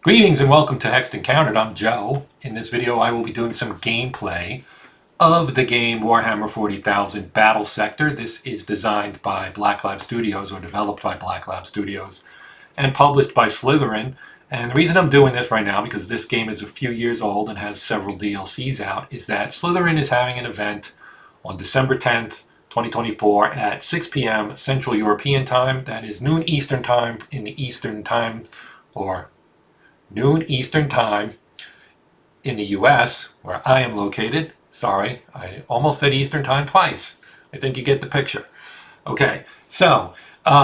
Greetings and welcome to Hexed Encountered. I'm Joe. In this video I will be doing some gameplay of the game Warhammer 40,000 Battlesector. This is designed by Black Lab Studios, or developed by Black Lab Studios, and published by Slitherine. And the reason I'm doing this right now, because this game is a few years old and has several DLCs out, is that Slitherine is having an event on December 10th, 2024 at 6 p.m. Central European Time. That is noon Eastern Time in the Eastern Time, or noon Eastern Time in the US, where I am located. Sorry, I almost said Eastern Time twice. I think you get the picture. Okay, so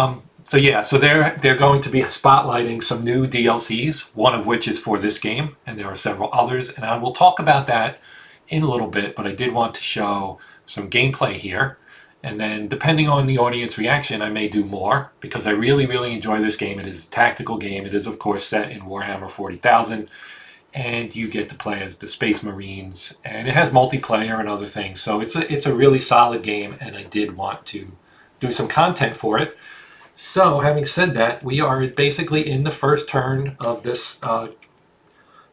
they're going to be spotlighting some new DLCs, one of which is for this game, and there are several others, and I will talk about that in a little bit, but I did want to show some gameplay here. And then depending on the audience reaction, I may do more, because I really enjoy this game. It is a tactical game. It is, of course, set in Warhammer 40,000, and you get to play as the Space Marines, and it has multiplayer and other things. So it's a really solid game, and I did want to do some content for it. So having said that, we are basically in the first turn of this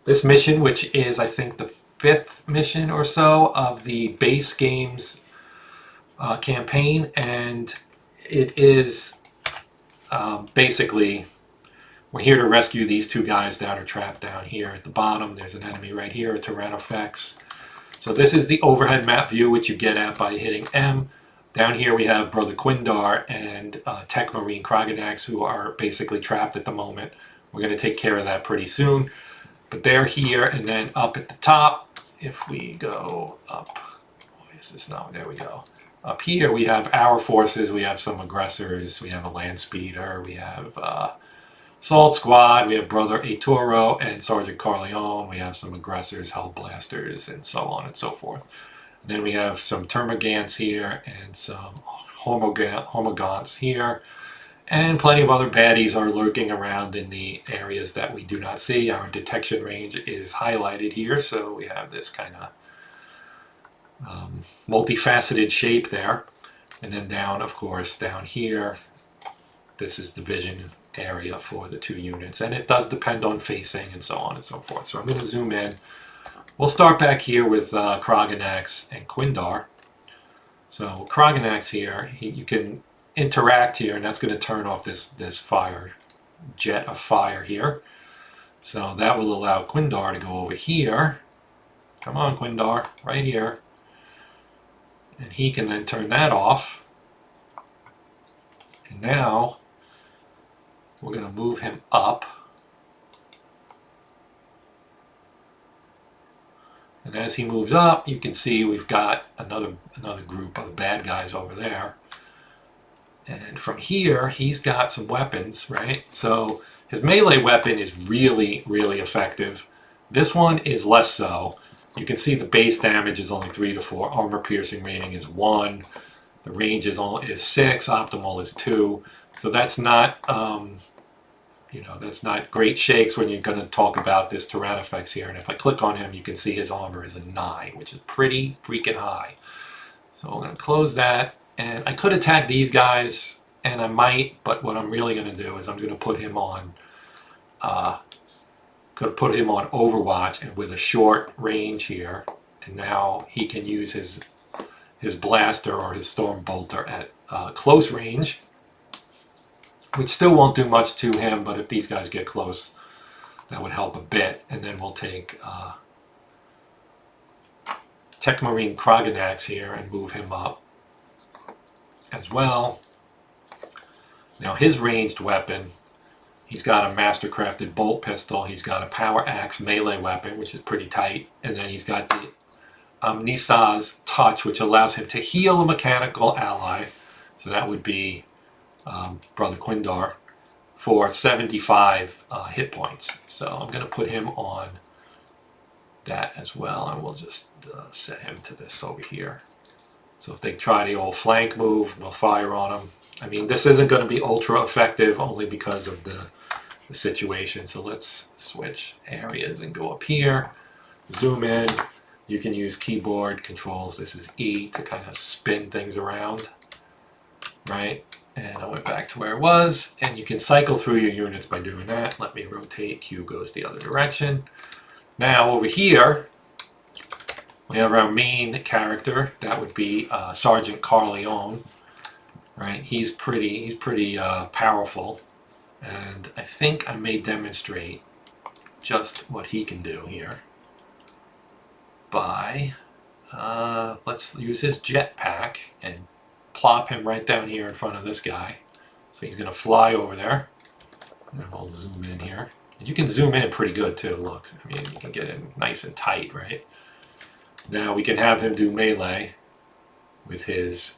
this mission, which is, I think, the 5th mission or so of the base game's campaign, and it is basically, we're here to rescue these two guys that are trapped down here at the bottom. There's an enemy right here, a Tyrannofax. So this is the overhead map view, which you get at by hitting M. Down here we have Brother Quindar and Tech Marine Kroganax, who are basically trapped at the moment. We're going to take care of that pretty soon. But they're here, and then up at the top, if we go up, why is this not? There we go. Up here we have our forces, we have some aggressors, we have a land speeder, we have Assault Squad, we have Brother Arturo and Sergeant Corleone, we have some aggressors, Hellblasters, and so on and so forth. And then we have some Termagants here and some Homogants here, and plenty of other baddies are lurking around in the areas that we do not see. Our detection range is highlighted here, so we have this kind of multifaceted shape there. And then down, of course, down here, this is the vision area for the two units, and it does depend on facing and so on and so forth. So I'm going to zoom in. We'll start back here with Kroganax and Quindar. So Kroganax here, you can interact here, and that's going to turn off this fire, jet of fire here. So that will allow Quindar to go over here. Come on, Quindar, right here. And he can then turn that off. And now we're going to move him up. And as he moves up, you can see we've got another group of bad guys over there. And from here, he's got some weapons, right? So his melee weapon is really effective. This one is less so. You can see the base damage is only 3 to 4. Armor piercing rating is 1. The range is 6. Optimal is 2. So that's not, that's not great shakes when you're going to talk about this Tyrannofax here. And if I click on him, you can see his armor is a 9, which is pretty freaking high. So I'm going to close that. And I could attack these guys, and I might, but what I'm really going to do is I'm going to put him on Overwatch, and with a short range here, and now he can use his blaster or his storm bolter at close range, which still won't do much to him, but if these guys get close, that would help a bit. And then we'll take Tech Marine Kroganax here and move him up as well. Now his ranged weapon, he's got a mastercrafted bolt pistol, he's got a power axe melee weapon, which is pretty tight, and then he's got the Nisa's touch, which allows him to heal a mechanical ally. So that would be Brother Quindar for 75 hit points. So I'm going to put him on that as well, and we'll just set him to this over here. So if they try the old flank move, we'll fire on them. I mean, this isn't going to be ultra effective only because of the situation. So let's switch areas and go up here, zoom in. You can use keyboard controls. This is E to kind of spin things around, right? And I went back to where it was, and you can cycle through your units by doing that. Let me rotate, Q goes the other direction. Now over here, we have our main character. That would be Sergeant Carleone, right? He's pretty powerful, and I think I may demonstrate just what he can do here by let's use his jetpack and plop him right down here in front of this guy. So he's going to fly over there, and we'll zoom in here. And you can zoom in pretty good too. Look, I mean, you can get in nice and tight, right? Now we can have him do melee with his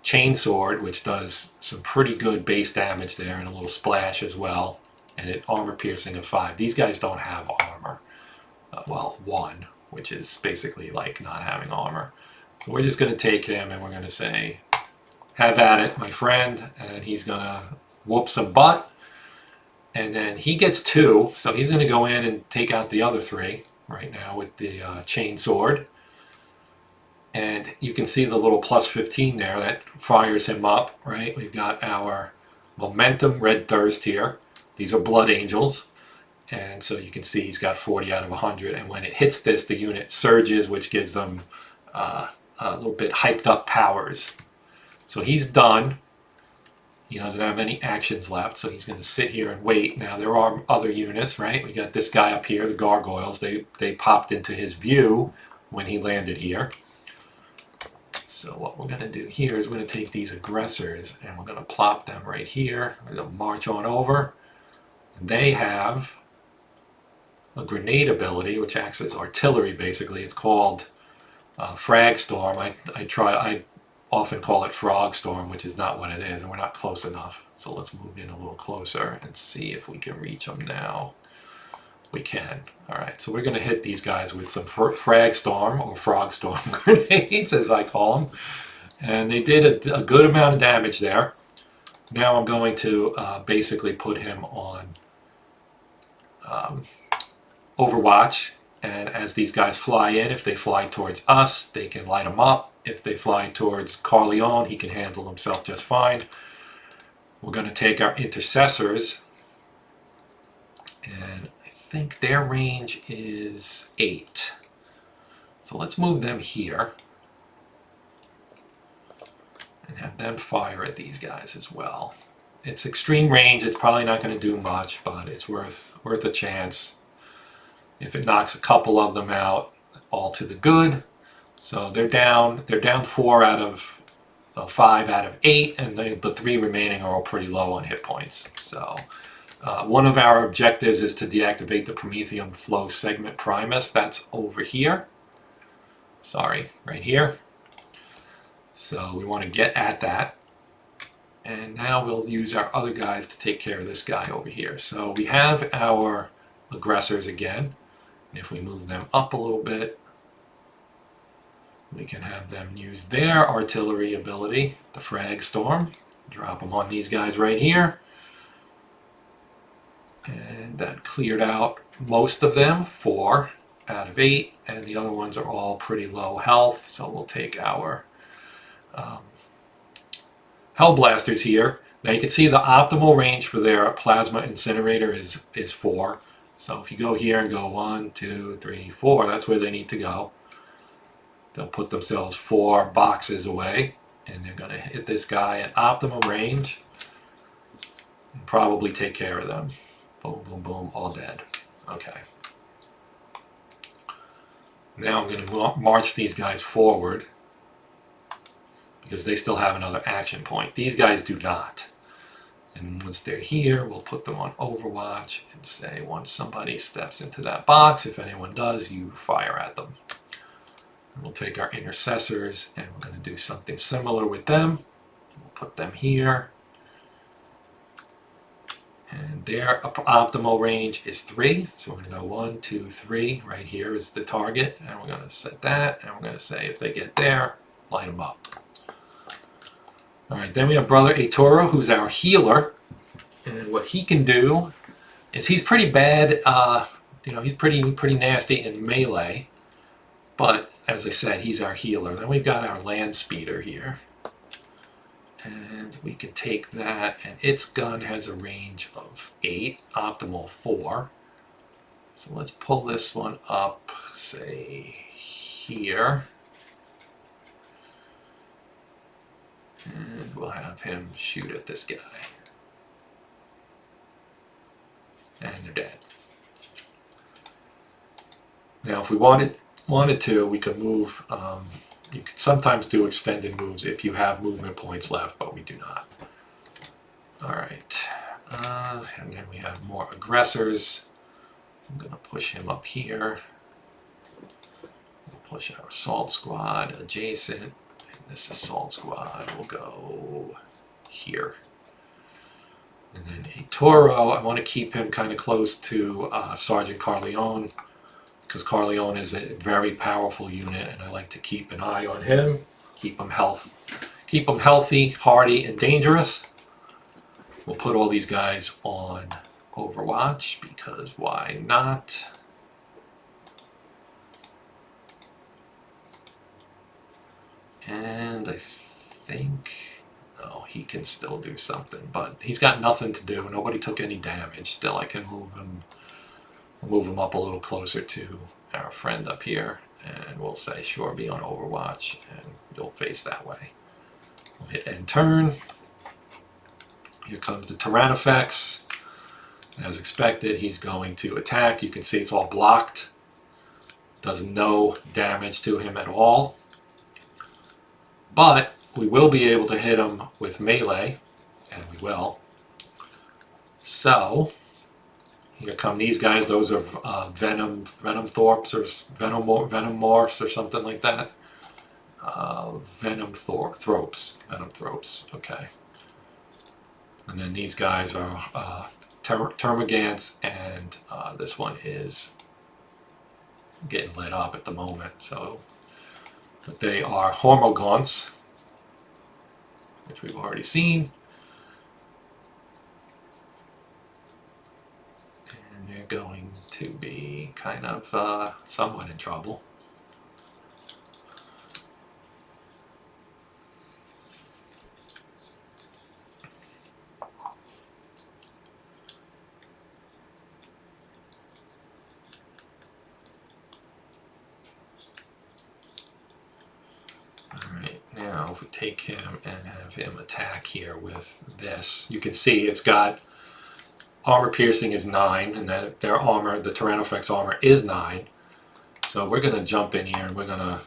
chainsword, which does some pretty good base damage there and a little splash as well, and it armor piercing of 5. These guys don't have armor. Well, 1, which is basically like not having armor. So we're just going to take him and we're going to say, have at it, my friend, and he's going to whoop some butt. And then he gets 2, so he's going to go in and take out the other 3 right now with the chainsword. And you can see the little plus 15 there that fires him up, right? We've got our momentum red thirst here. These are blood angels. And so you can see he's got 40 out of 100. And when it hits this, the unit surges, which gives them a little bit hyped up powers. So he's done. He doesn't have any actions left, so he's going to sit here and wait. Now there are other units, right? We got this guy up here, the gargoyles. They popped into his view when he landed here. So what we're going to do here is we're going to take these aggressors and we're going to plop them right here. We're going to march on over. They have a grenade ability, which acts as artillery basically. It's called Frag Storm. I often call it Frog Storm, which is not what it is, and we're not close enough. So let's move in a little closer and see if we can reach them now. We can. All right, so we're going to hit these guys with some Frag Storm, or Frog Storm grenades, as I call them. And they did a good amount of damage there. Now I'm going to basically put him on Overwatch. And as these guys fly in, if they fly towards us, they can light them up. If they fly towards Carleone, he can handle himself just fine. We're going to take our intercessors, and I think their range is 8. So let's move them here and have them fire at these guys as well. It's extreme range. It's probably not going to do much, but it's worth a chance. If it knocks a couple of them out, all to the good. So they're down 4 out of 5 out of 8, and the 3 remaining are all pretty low on hit points. So one of our objectives is to deactivate the Prometheum Flow Segment Primus. That's over here. Sorry, right here. So we want to get at that. And now we'll use our other guys to take care of this guy over here. So we have our aggressors again. And if we move them up a little bit, we can have them use their artillery ability, the Frag Storm. Drop them on these guys right here. And that cleared out most of them, 4 out of 8. And the other ones are all pretty low health. So we'll take our Hellblasters here. Now you can see the optimal range for their plasma incinerator is 4. So if you go here and go 1, 2, 3, 4, that's where they need to go. They'll put themselves 4 boxes away, and they're going to hit this guy at optimum range and probably take care of them. Boom, boom, boom, all dead. Okay. Now I'm going to march these guys forward because they still have another action point. These guys do not. And once they're here, we'll put them on Overwatch and say once somebody steps into that box, if anyone does, you fire at them. And we'll take our intercessors and we're going to do something similar with them. We'll put them here. And their optimal range is 3. So we're going to go 1, 2, 3. Right here is the target. And we're going to set that. And we're going to say if they get there, light them up. Alright, then we have Brother Eitoro, who's our healer. And what he can do is he's pretty bad, he's pretty nasty in melee. But, as I said, he's our healer. Then we've got our land speeder here. And we can take that, and its gun has a range of 8, optimal 4. So let's pull this one up, say, here. And we'll have him shoot at this guy. And they're dead. Now, if we wanted to, we could move. You could sometimes do extended moves if you have movement points left, but we do not. All right. And then we have more aggressors. I'm going to push him up here. We'll push our assault squad adjacent. And this assault squad will go here. And then a Toro, I want to keep him kind of close to Sergeant Carleone, because Carleone is a very powerful unit, and I like to keep an eye on him, keep him healthy, hardy, and dangerous. We'll put all these guys on Overwatch, because why not? And I think, no, he can still do something, but he's got nothing to do. Nobody took any damage. Still, I can move him up a little closer to our friend up here, and we'll say, sure, be on Overwatch, and you'll face that way. We'll hit end turn. Here comes the Tyrannofex. As expected, he's going to attack. You can see it's all blocked. Does no damage to him at all. But we will be able to hit him with melee, and we will. So here come these guys. Those are Venom Thorps or Venom Morphs or something like that. Venom Thropes. Okay. And then these guys are Termagants, and this one is getting lit up at the moment. So, but they are Hormogaunts, which we've already seen. And they're going to be kind of somewhat in trouble. Now, if we take him and have him attack here with this, you can see it's got armor piercing is 9, and that their armor, the Tyrannofex armor, is 9. So we're going to jump in here and we're going to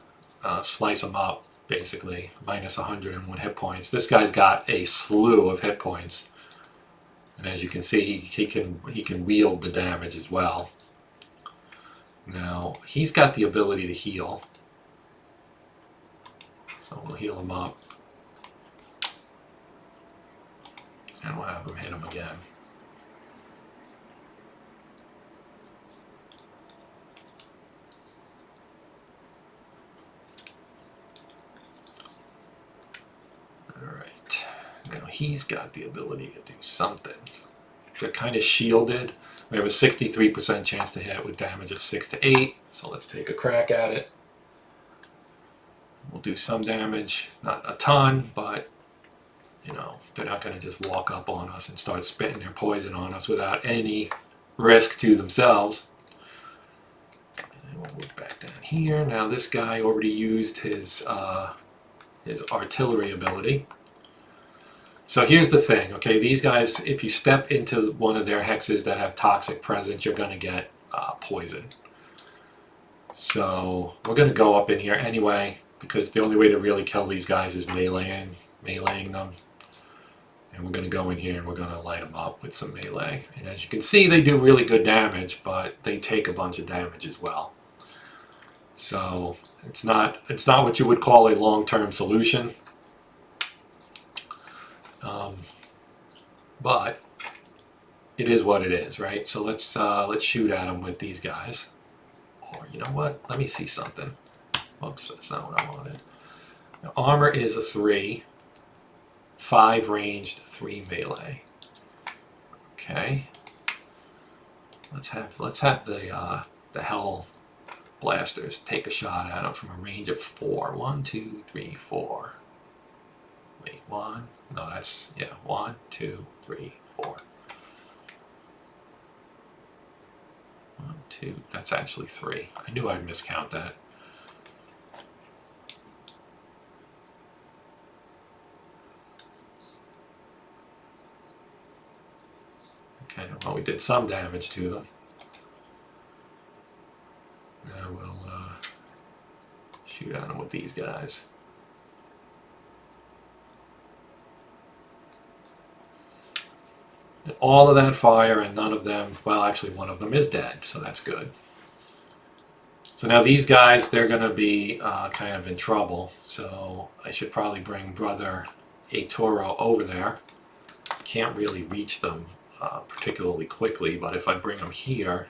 slice them up, basically, minus 101 hit points. This guy's got a slew of hit points, and as you can see, he can wield the damage as well. Now, he's got the ability to heal. So we'll heal him up, and we'll have him hit him again. Alright, now he's got the ability to do something. They're kind of shielded. We have a 63% chance to hit with damage of 6 to 8, so let's take a crack at it. We'll do some damage, not a ton, but you know, they're not going to just walk up on us and start spitting their poison on us without any risk to themselves. And we'll move back down here. Now this guy already used his artillery ability. So here's the thing, okay? These guys, if you step into one of their hexes that have toxic presence, you're going to get poisoned. So we're going to go up in here anyway, because the only way to really kill these guys is meleeing them. And we're going to go in here and we're going to light them up with some melee. And as you can see, they do really good damage, but they take a bunch of damage as well. So it's not what you would call a long-term solution. But it is what it is, right? So let's shoot at them with these guys. Or you know what? Let me see something. Oops, that's not what I wanted. Now, armor is a 3, 5 ranged, 3 melee. Okay. Let's have the Hell Blasters take a shot at him from a range of 4. 1, 2, 3, 4. Wait, one. No, that's, yeah, 1, 2, 3, 4. 1, 2, that's actually 3. I knew I'd miscount that. Okay, well, we did some damage to them. Now we'll shoot at them with these guys. And all of that fire and none of them, well, actually one of them is dead, so that's good. So now these guys, they're going to be kind of in trouble, so I should probably bring Brother Toro over there. Can't really reach them particularly quickly, but if I bring him here,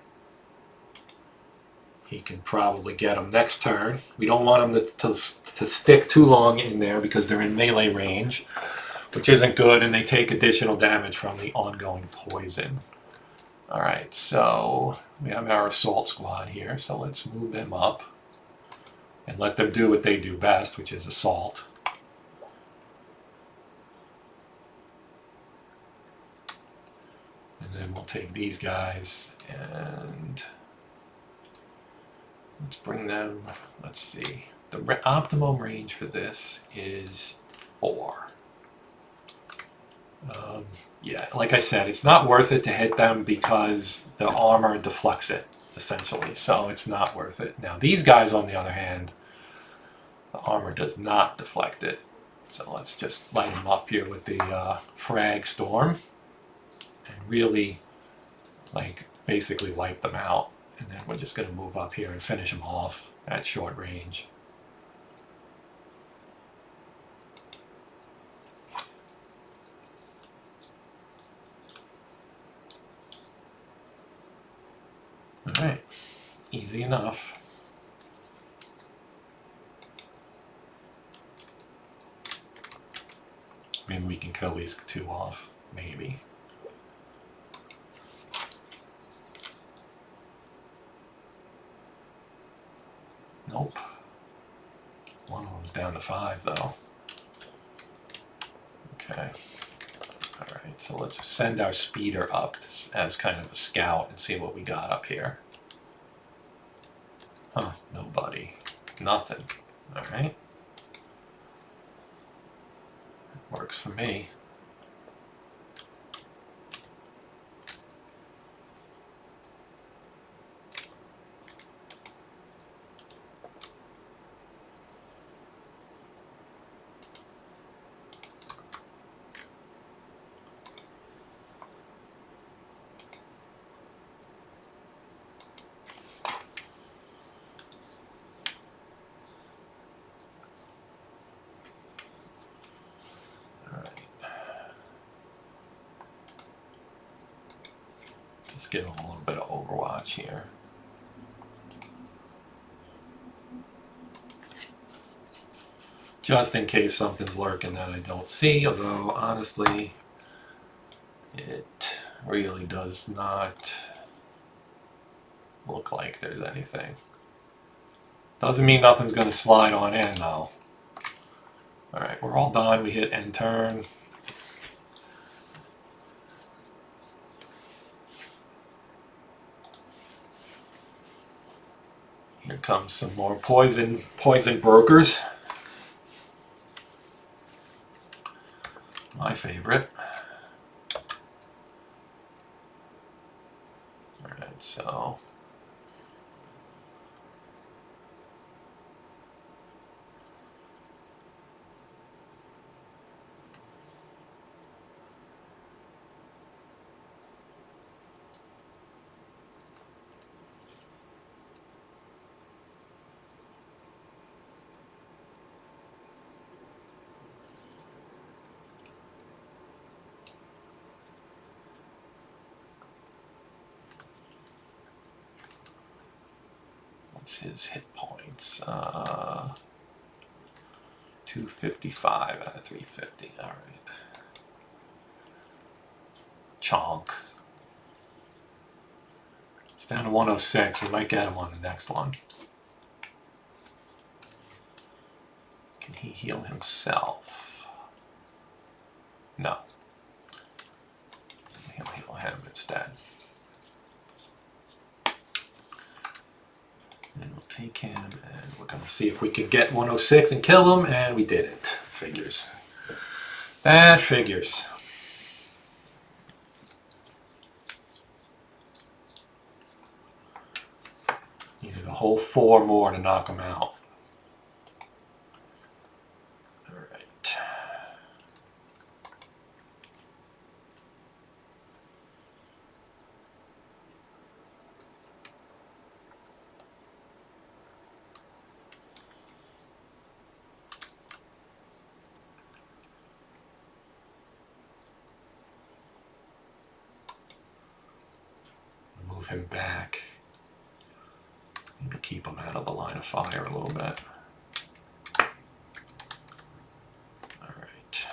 he can probably get them next turn. We don't want them to stick too long in there because they're in melee range, which isn't good, and they take additional damage from the ongoing poison. Alright, so we have our assault squad here, so let's move them up and let them do what they do best, which is assault. And then we'll take these guys and let's bring them, let's see, the optimum range for this is 4. Yeah, like I said, it's not worth it to hit them because the armor deflects it, essentially, so it's not worth it. Now these guys, on the other hand, the armor does not deflect it. So let's just light them up here with the frag storm and really, like, basically wipe them out. And then we're just going to move up here and finish them off at short range. Alright, easy enough. Maybe we can kill these 2 off, maybe. Nope. One of them's down to 5, though. Okay. Alright, so let's send our speeder up as kind of a scout and see what we got up here. Huh, nobody. Nothing. Alright. Works for me. Just give them a little bit of overwatch here. Just in case something's lurking that I don't see, although honestly, it really does not look like there's anything. Doesn't mean nothing's going to slide on in, though. Alright, we're all done. We hit end turn. Here comes some more poison brokers. My favorite. Alright, so his hit points. 255 out of 350. All right. Chonk. It's down to 106. We might get him on the next one. Can he heal himself? No. So he'll heal him instead. And we'll take him, and we're going to see if we can get 106 and kill him, and we didn't. Figures. That figures. Needed a whole 4 more to knock him out. Alright. Move him back. Maybe keep him out of the line of fire a little bit. Alright.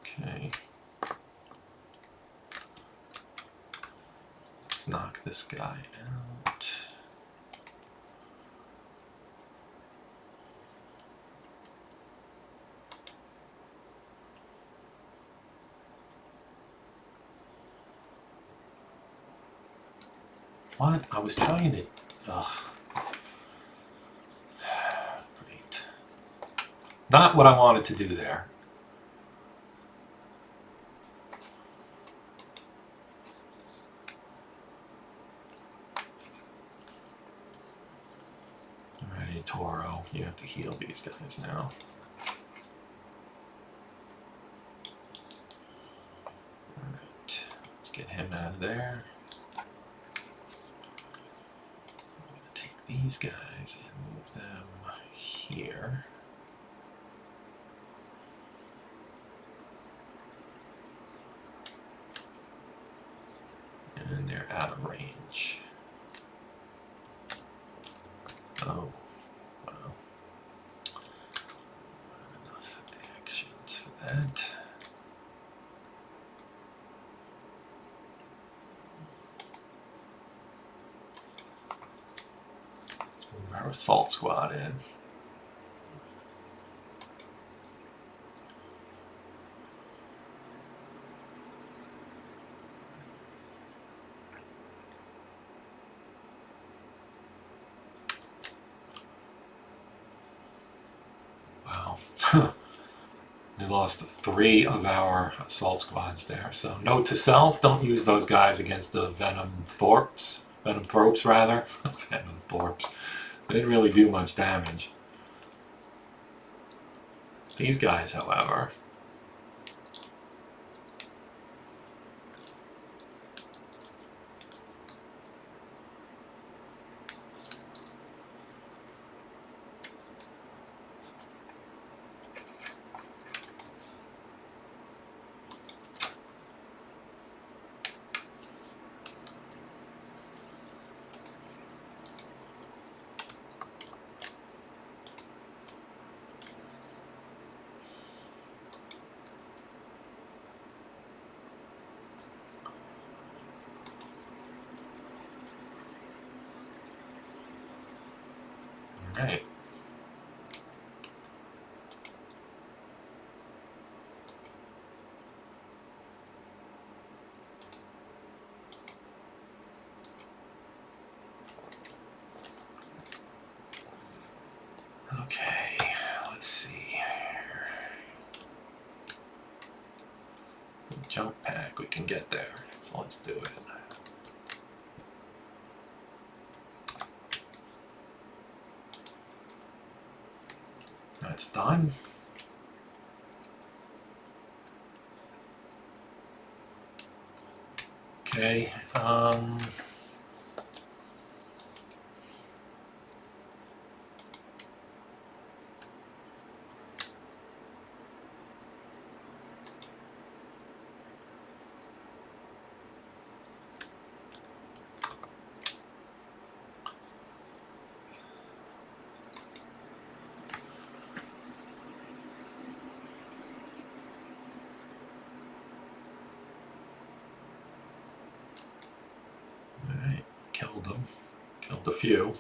Okay. Let's knock this guy out. What? I was trying to... Ugh. Great. Not what I wanted to do there. Alrighty, Toro. You have to heal these guys now. Alright. Let's get him out of there. These guys and move them here. And they're out of range. Oh, well. Enough actions for that. Move our assault squad in. Wow. We lost 3 of our assault squads there. So note to self, don't use those guys against the Venom Thorpes rather. Venom Thorpes. They didn't really do much damage. These guys, however... Right. Okay, let's see here. Jump pack, we can get there, so let's do it. That's done. Okay, Killed a few.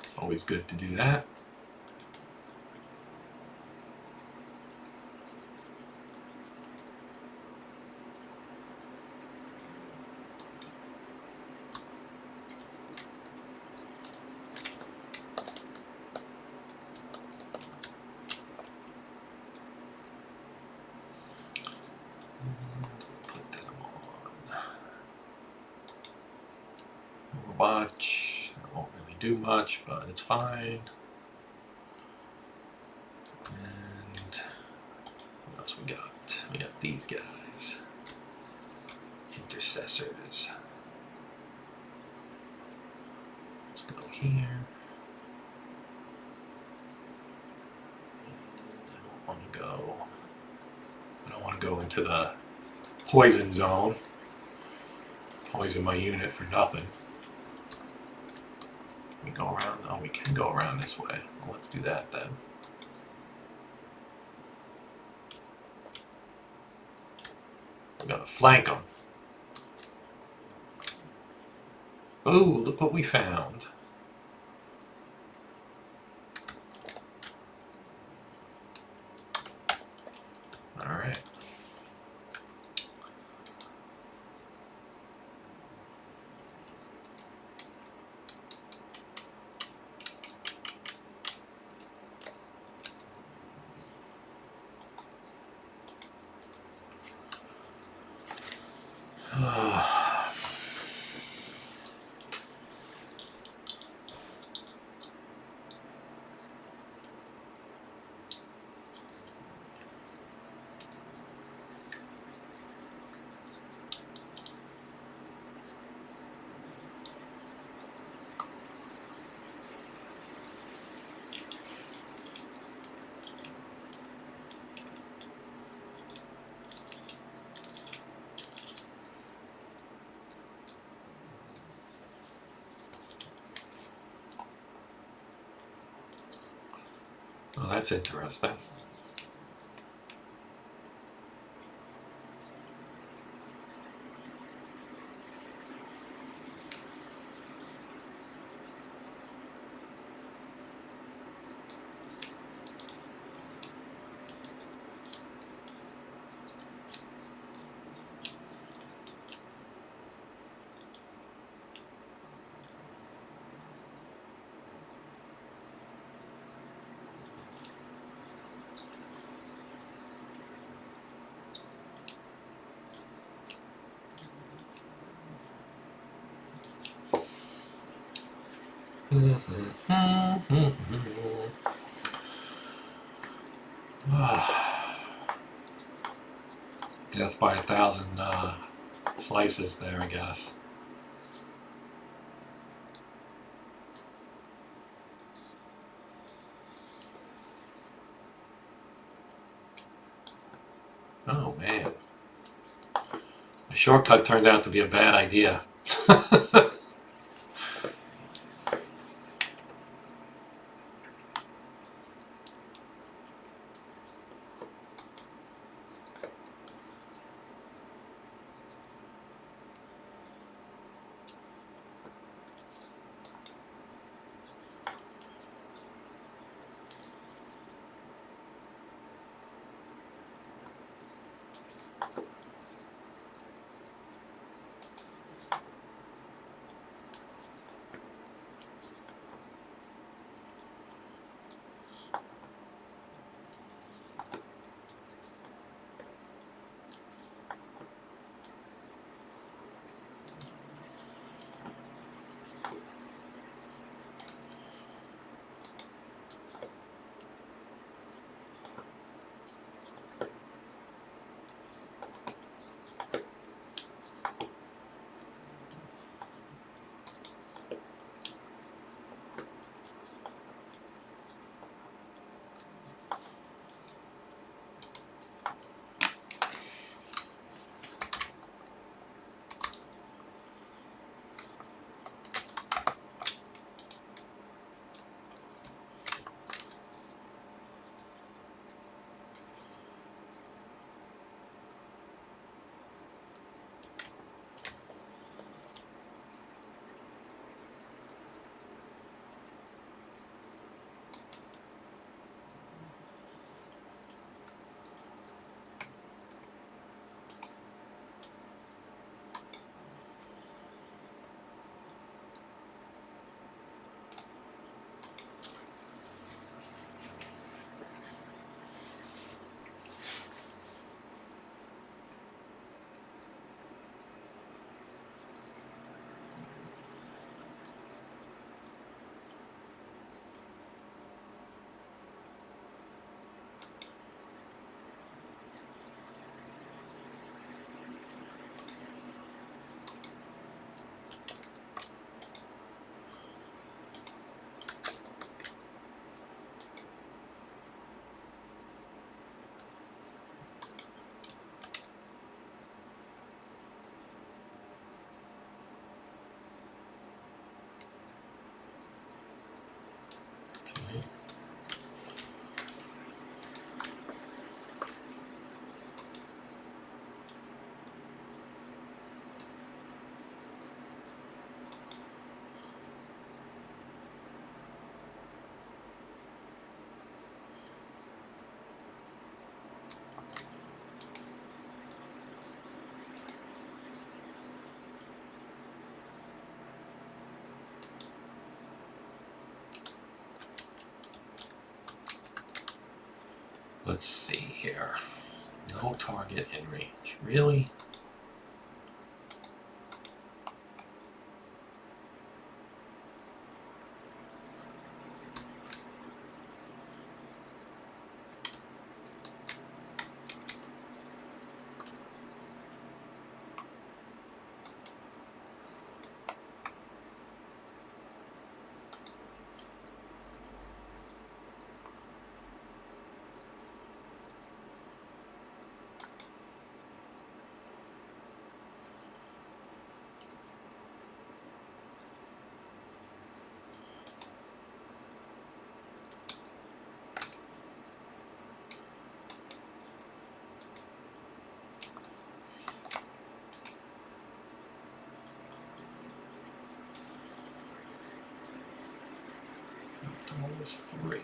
It's always good to do that. Watch. That won't really do much, but it's fine. And what else we got? We got these guys. Intercessors. Let's go here. And I don't want to go into the poison zone. Poison my unit for nothing. We go around. Oh, we can go around this way. Well, let's do that then. We're gonna flank them. Ooh, look what we found. All right. Well, that's interesting. Death by 1,000 slices there, I guess. Oh man. The shortcut turned out to be a bad idea. No target in range. Really? Almost 3.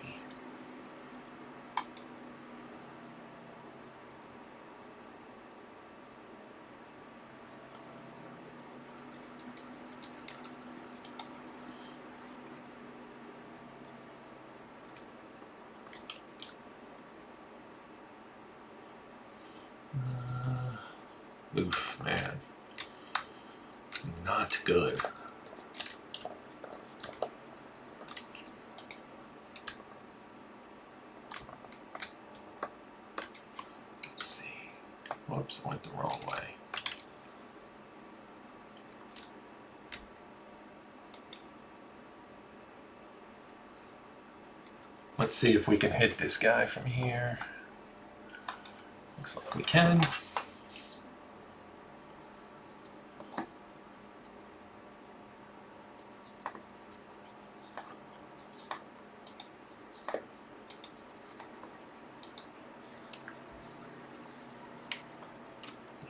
Oof, man. Not good. Let's see. Whoops, I went the wrong way. Let's see if we can hit this guy from here. Looks like we can.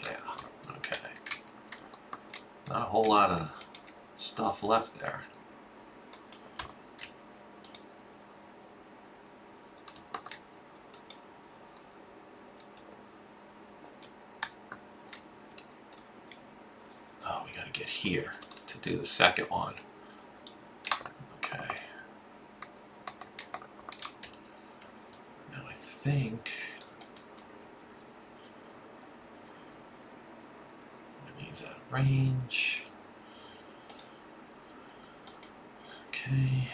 Yeah, okay. Not a whole lot of stuff left there. Oh, we gotta get here to do the second one. Okay. Now I think he's out of range. Okay,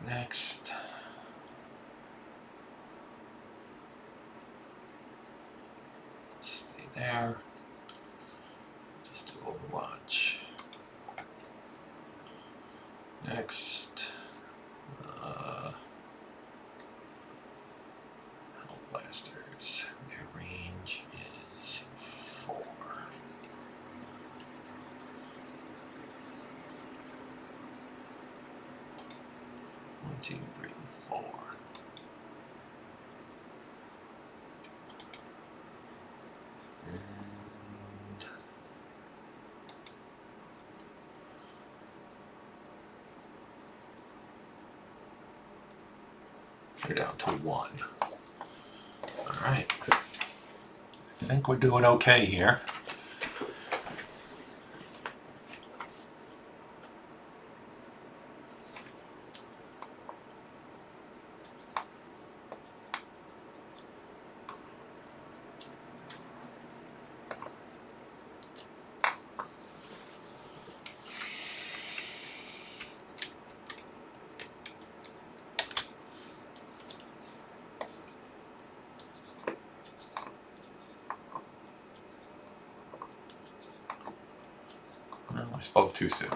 next. Stay there. Just do Overwatch. Next. Hell Blasters. Their range is 4. 1, 2, 3, 4. And we're down to 1. All right. I think we're doing okay here. Well, I spoke too soon.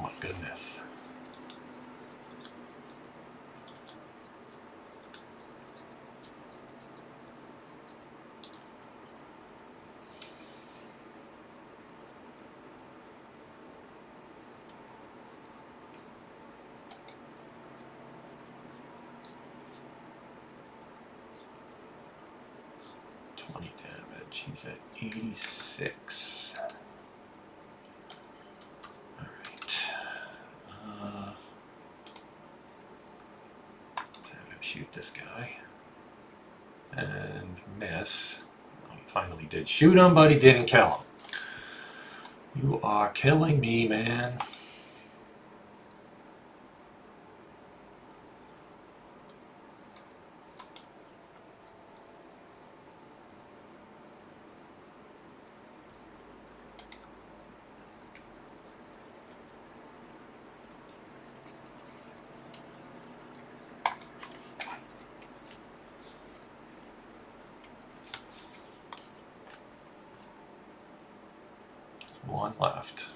my goodness. He's at 86. All right. Let's have him shoot this guy. And miss. Well, he finally did shoot him, but he didn't kill him. You are killing me, man. One left.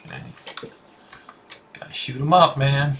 Okay. Gotta shoot him up, man.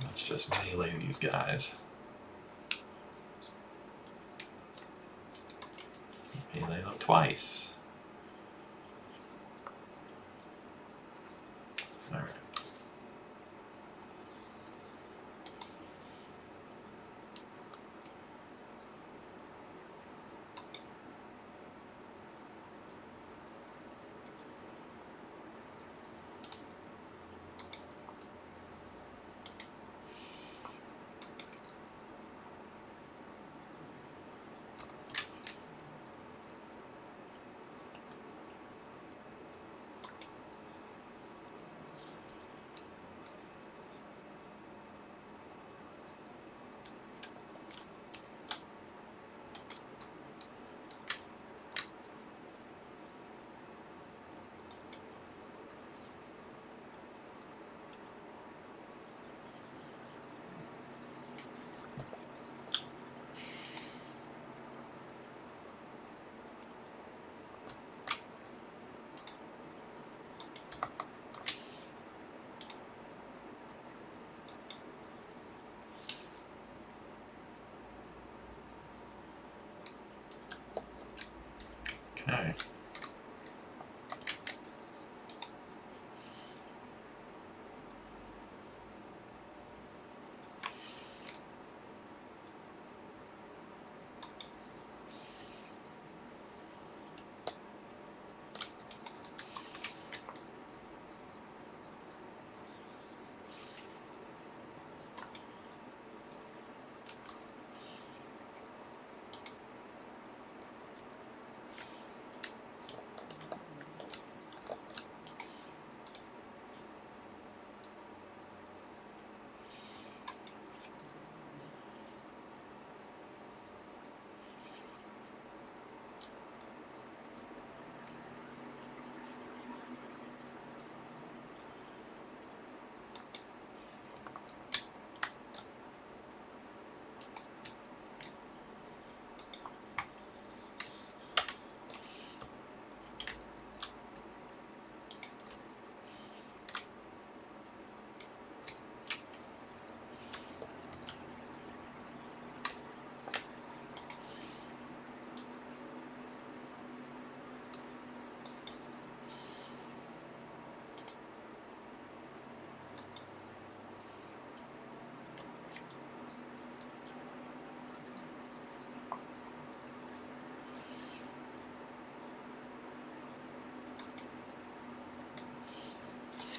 Let's just melee these guys. Melee them twice. All right.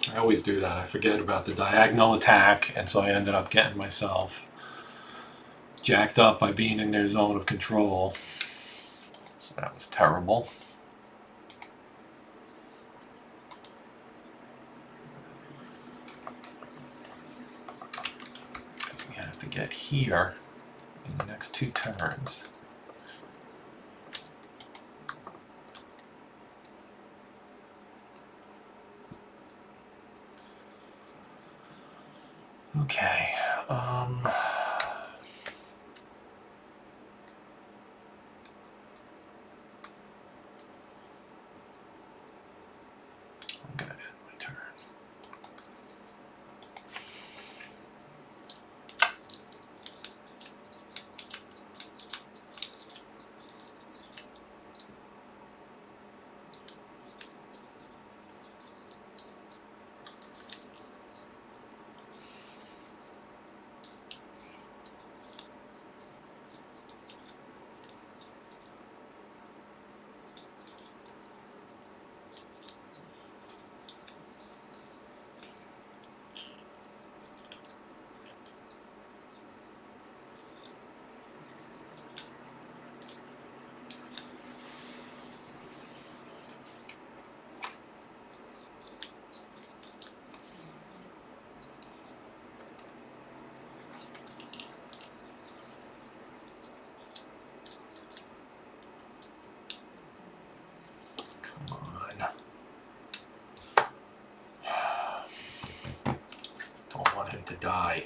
I always do that. I forget about the diagonal attack, and so I ended up getting myself jacked up by being in their zone of control. So that was terrible. We have to get here in the next 2 turns. Okay. I'm gonna end my turn. Don't want him to die.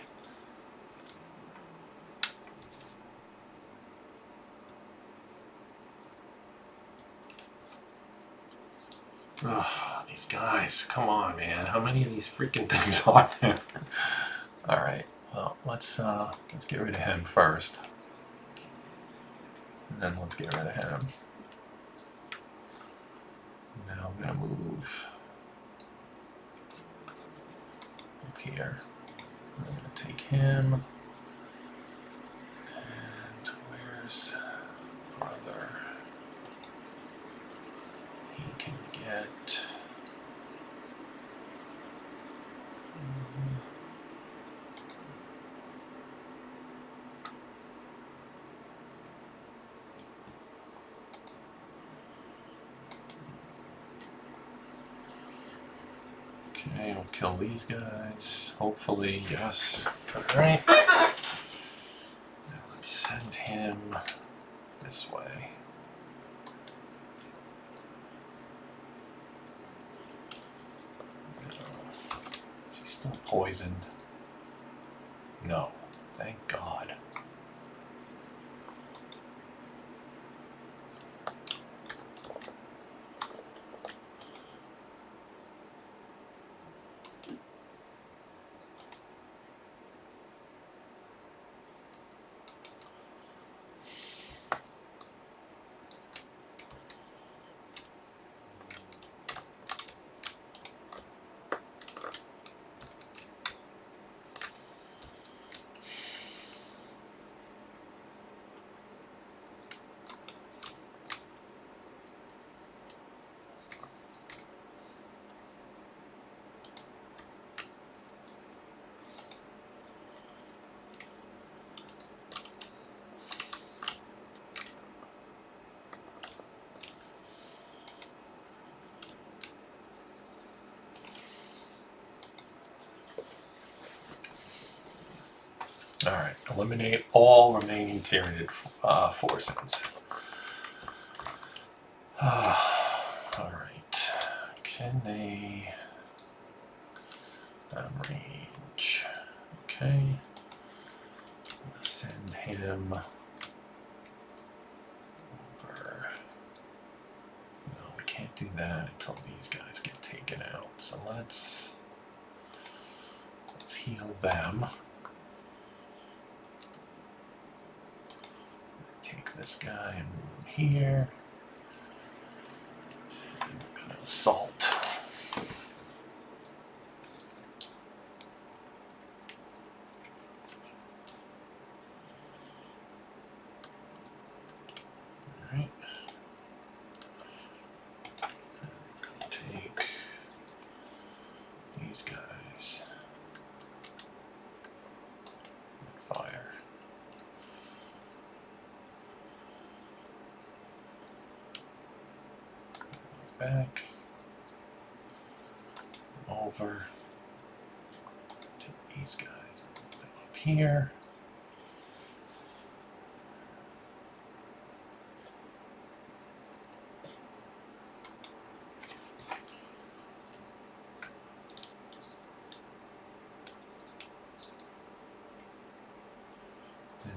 Ugh, these guys, come on, man. How many of these freaking things are there? Alright, well, let's get rid of him first. And then let's get rid of him. Now I'm gonna move up here. I'm gonna take him. And where's brother? He can get... Okay, I'll kill these guys. Hopefully, yes. Alright. Now let's send him this way. Is he still poisoned? No. Thank God. Alright, eliminate all remaining Tyranid forces. Alright, can they... out of range. Okay, I'm gonna send him over. No, we can't do that until these guys get taken out. So let's heal them. Take this guy and move him here. And we're gonna assault. Alright. Take these guys. Fire. Move back. Over to these guys. Move them up here.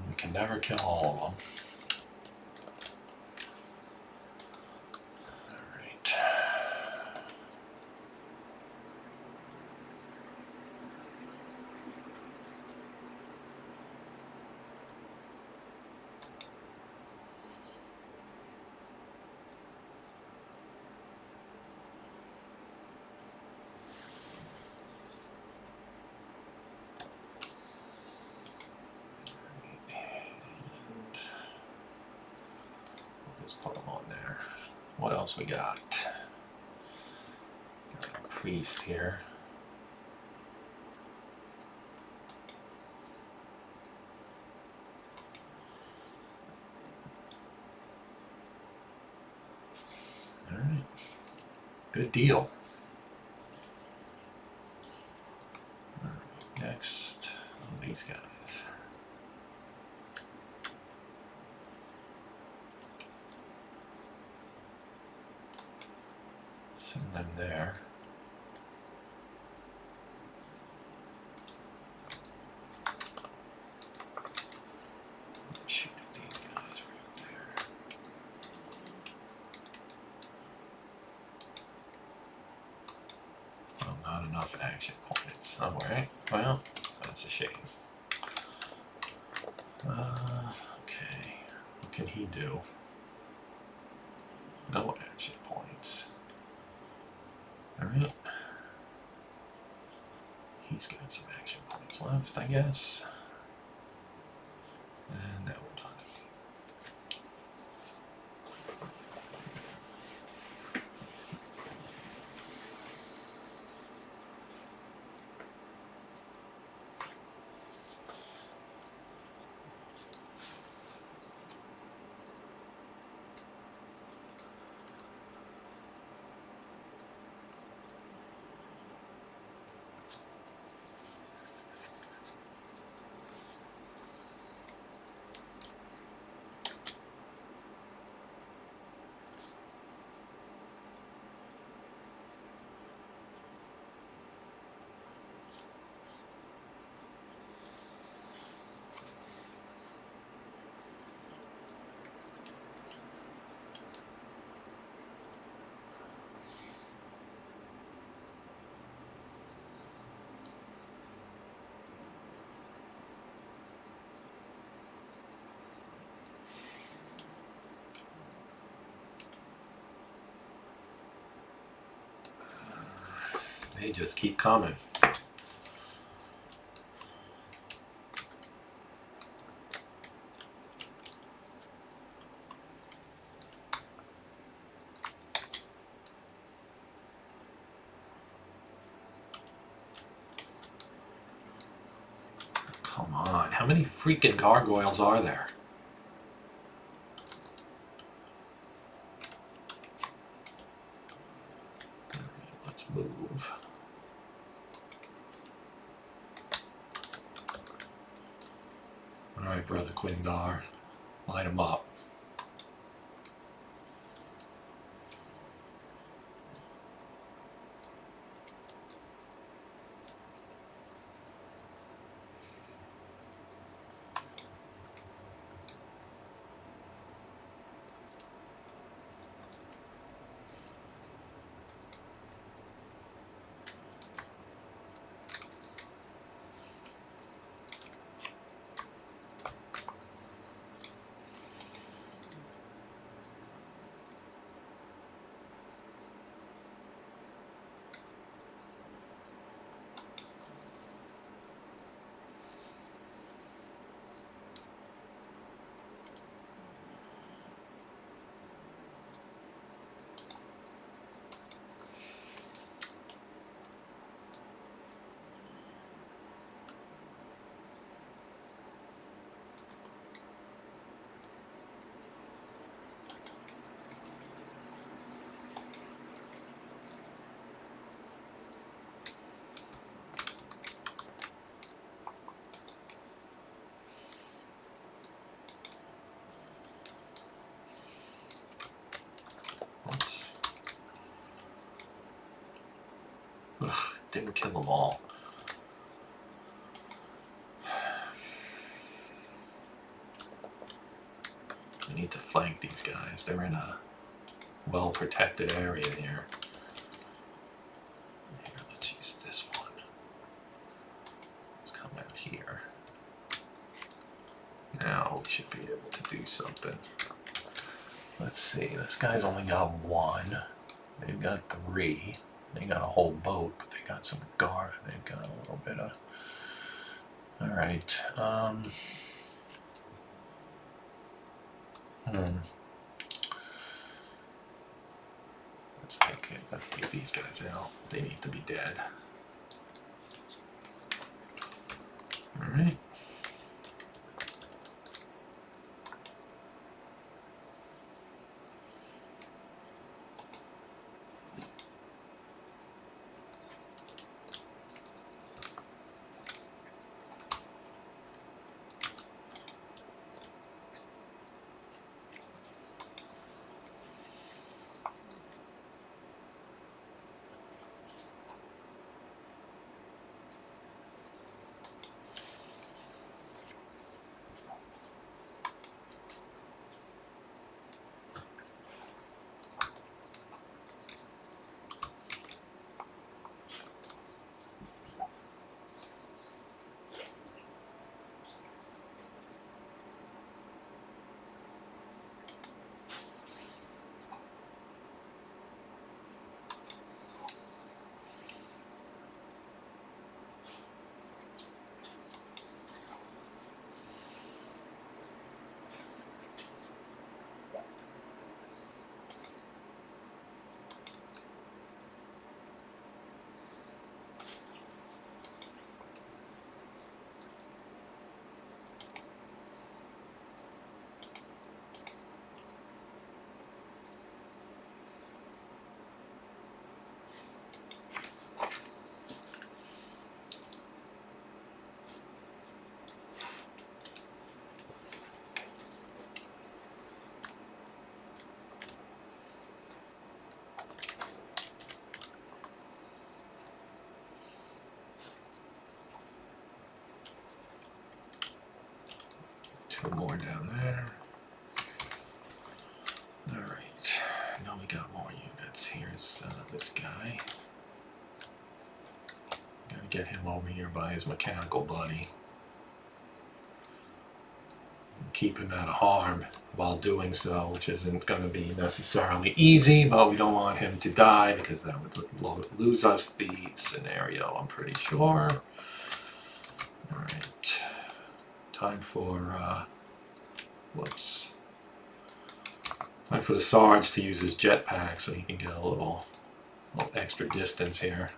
We can never kill all of them. All right. Let's put them on there. What else we got? Got a priest here. All right. Good deal. All right. Next, these guys. Send them there. Shoot at these guys right there. Well, not enough action points. All right. Well, that's a shame. Okay. What can he do? No action points. Alright. He's got some action points left, I guess. And now we're done. They just keep coming. Come on, how many freaking gargoyles are there? Let's move. All right, Brother Quindar, light him up. didn't kill them all. I need to flank these guys. They're in a well-protected area here. Here, let's use this one. Let's come out here. Now we should be able to do something. Let's see, this guy's only got one. They've got three. They got a whole boat, but they got some guard. They've got a little bit of... Alright, Let's take these guys out. They need to be dead. Alright. Two more down there. Alright, now we got more units. Here's this guy. Gotta get him over here by his mechanical buddy. Keep him out of harm while doing so, which isn't going to be necessarily easy, but we don't want him to die because that would lose us the scenario, I'm pretty sure. Alright. Time for, whoops. Time for the Sarge to use his jetpack so he can get a little extra distance here.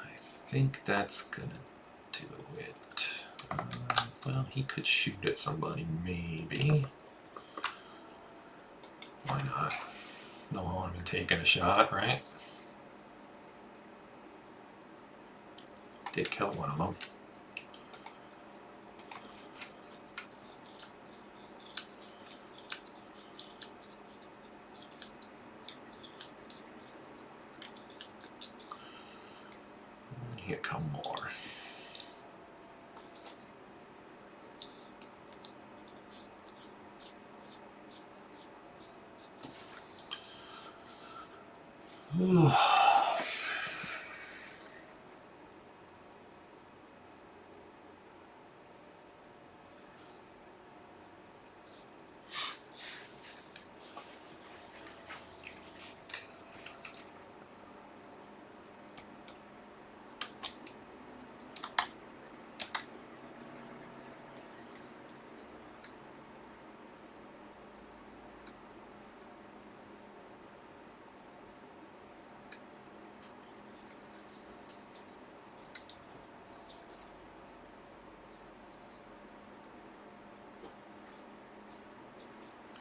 I think that's gonna do it. Well, he could shoot at somebody, maybe. Why not? No harm in taking a shot, right? Did kill one of them. Here come more. Ooh.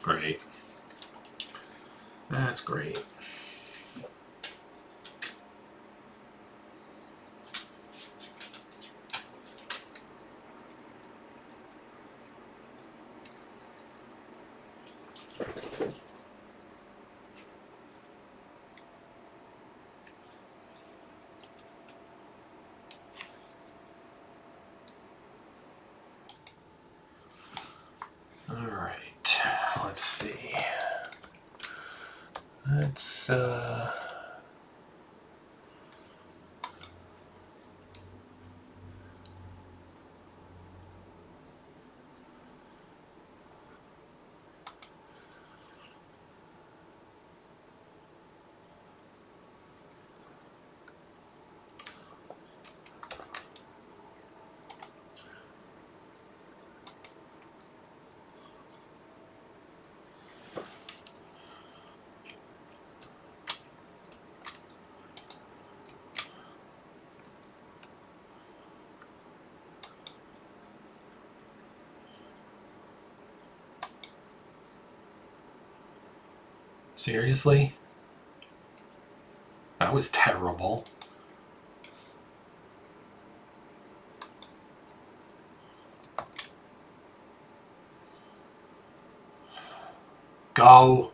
Great. That's great. All right, let's see. Let's seriously? That was terrible. Go.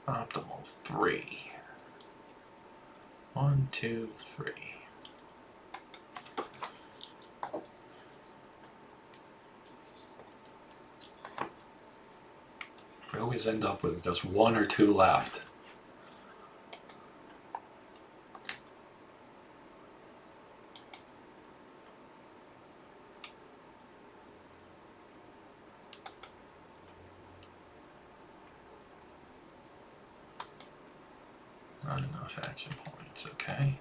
Optimal 3. 1, 2, 3. We always end up with just 1 or 2 left. Not enough action points, okay.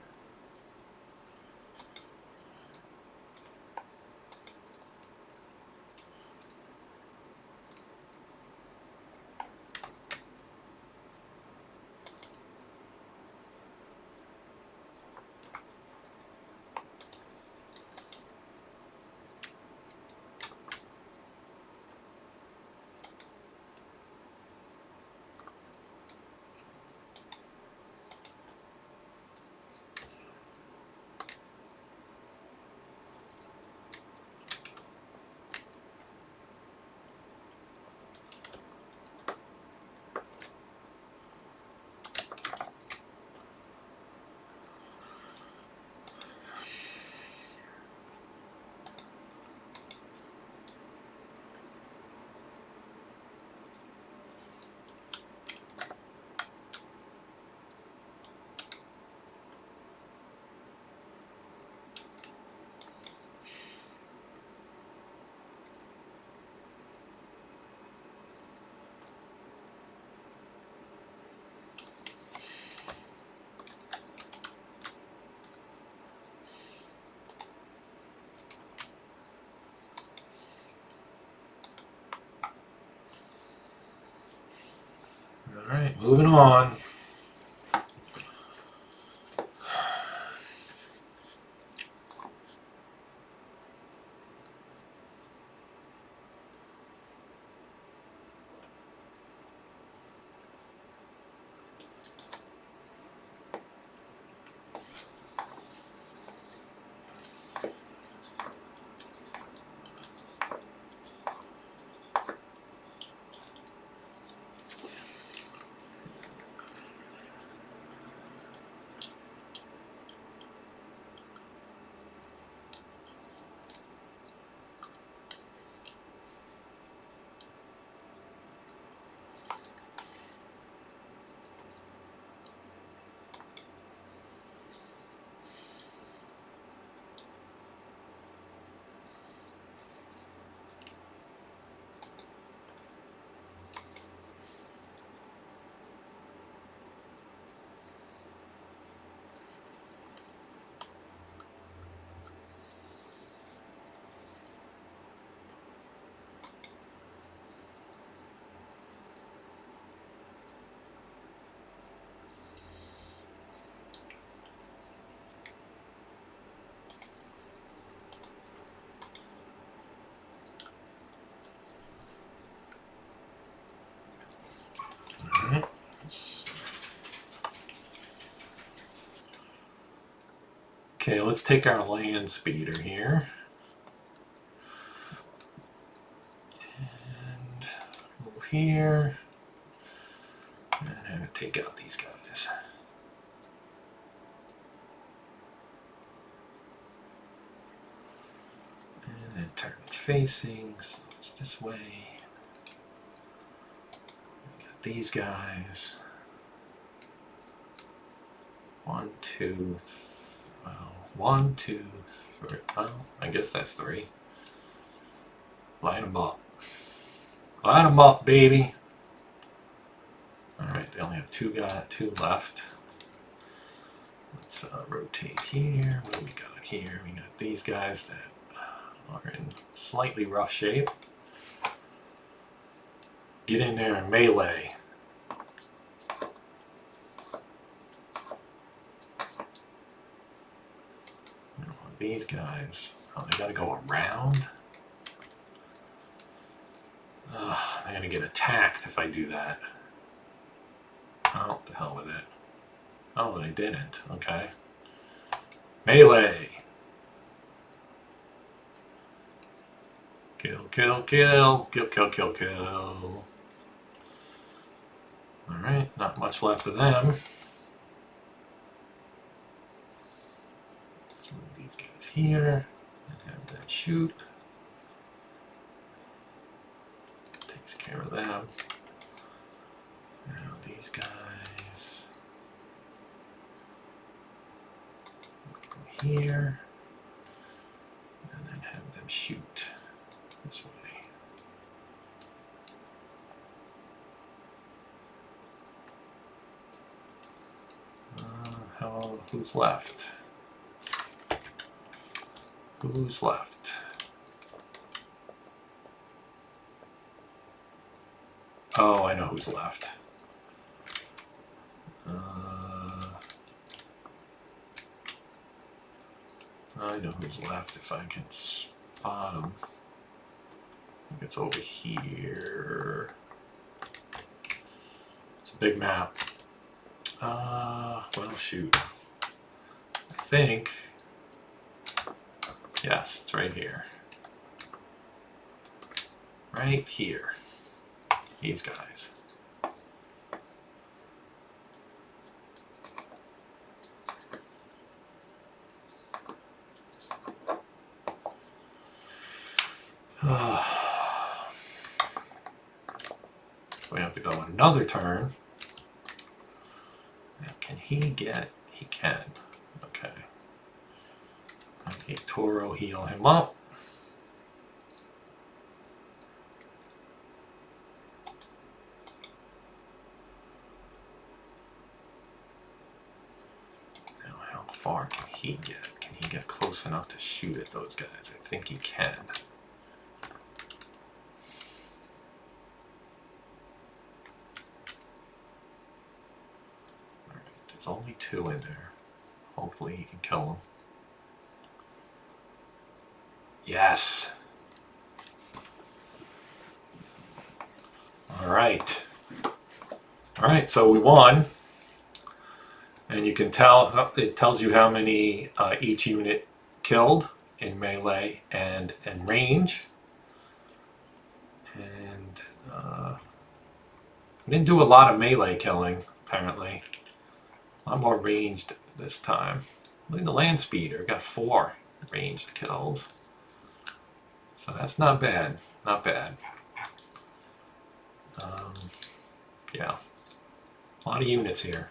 All right, moving on. Okay, let's take our land speeder here. And move here. And have it take out these guys. And then turn its facing, so it's this way. We got these guys. 1, 2, well, 1, 2, 3. Well, I guess that's 3. Line them up. Line them up, baby. Alright, they only have two left. Let's rotate here. What do we got here? We got these guys that are in slightly rough shape. Get in there and melee. These guys, oh, they gotta go around. Ugh, they're gonna get attacked if I do that. Oh, the hell with it. Oh, they didn't. Okay. Melee. Kill, kill, kill. Kill, kill, kill, kill. Alright, not much left of them. Let's move these guys here and have them shoot. Takes care of them. Now these guys go here and then have them shoot this way. Who's left? Who's left? Oh, I know who's left. I know who's left if I can spot him. I think it's over here. It's a big map. Well, shoot. I think. Yes, it's right here. Right here. These guys. We have to go another turn. Now, can he get? He can. Okay. Okay, Toro, heal him up. Now, how far can he get? Can he get close enough to shoot at those guys? I think he can. There's only 2 in there. Hopefully he can kill them. Yes. All right. All right, so we won. And you can tell, it tells you how many each unit killed in melee and in range. And we didn't do a lot of melee killing, apparently. A lot more ranged this time. Look at the land speeder, got 4 ranged kills. So that's not bad, not bad. Yeah, a lot of units here.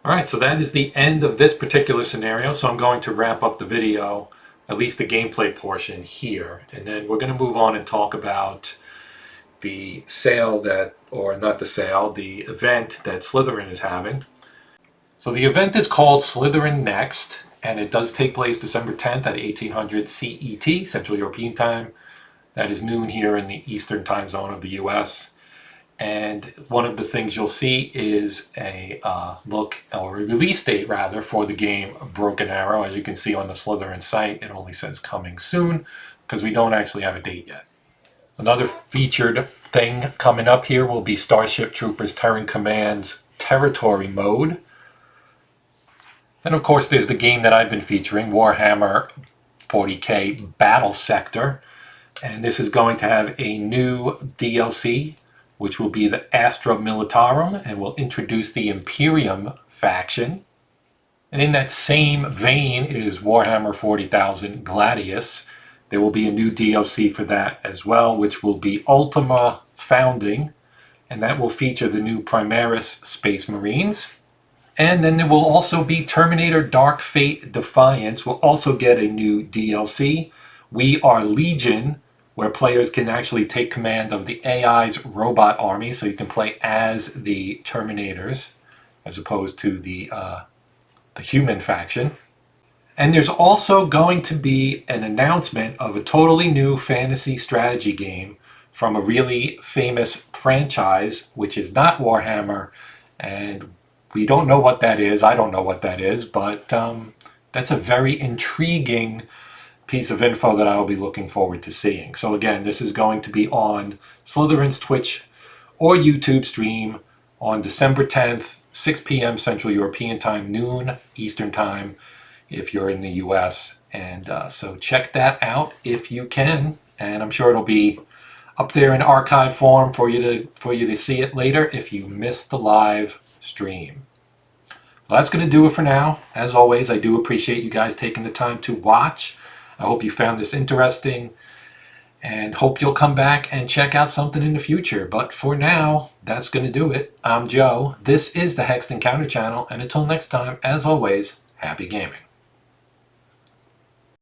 Alright, so that is the end of this particular scenario, so I'm going to wrap up the video, at least the gameplay portion here, and then we're going to move on and talk about the sale that, or not the sale, the event that Slitherine is having. So the event is called Slitherine Next, and it does take place December 10th at 1800 CET, Central European Time. That is noon here in the Eastern Time Zone of the US. And one of the things you'll see is a look, or a release date rather, for the game Broken Arrow. As you can see on the Slitherine site, it only says coming soon, because we don't actually have a date yet. Another featured thing coming up here will be Starship Troopers Terran Command's Territory Mode. And of course there's the game that I've been featuring, Warhammer 40k Battlesector. And this is going to have a new DLC, which will be the Astra Militarum, and will introduce the Imperium faction. And in that same vein is Warhammer 40,000 Gladius. There will be a new DLC for that as well, which will be Ultima Founding, and that will feature the new Primaris Space Marines. And then there will also be Terminator Dark Fate Defiance will also get a new DLC. We Are Legion, where players can actually take command of the AI's robot army, so you can play as the Terminators as opposed to the human faction. And there's also going to be an announcement of a totally new fantasy strategy game from a really famous franchise, which is not Warhammer, and we don't know what that is. I don't know what that is, but that's a very intriguing piece of info that I will be looking forward to seeing. So again, this is going to be on Slitherine's Twitch or YouTube stream on December 10th, 6 p.m. Central European Time, noon Eastern Time, if you're in the US. And so check that out if you can. And I'm sure it'll be up there in archive form for you to see it later if you missed the live stream. Well, that's going to do it for now. As always, I do appreciate you guys taking the time to watch. I hope you found this interesting and hope you'll come back and check out something in the future. But for now, that's going to do it. I'm Joe. This is the Hexed Encounter channel, and until next time, as always, happy gaming.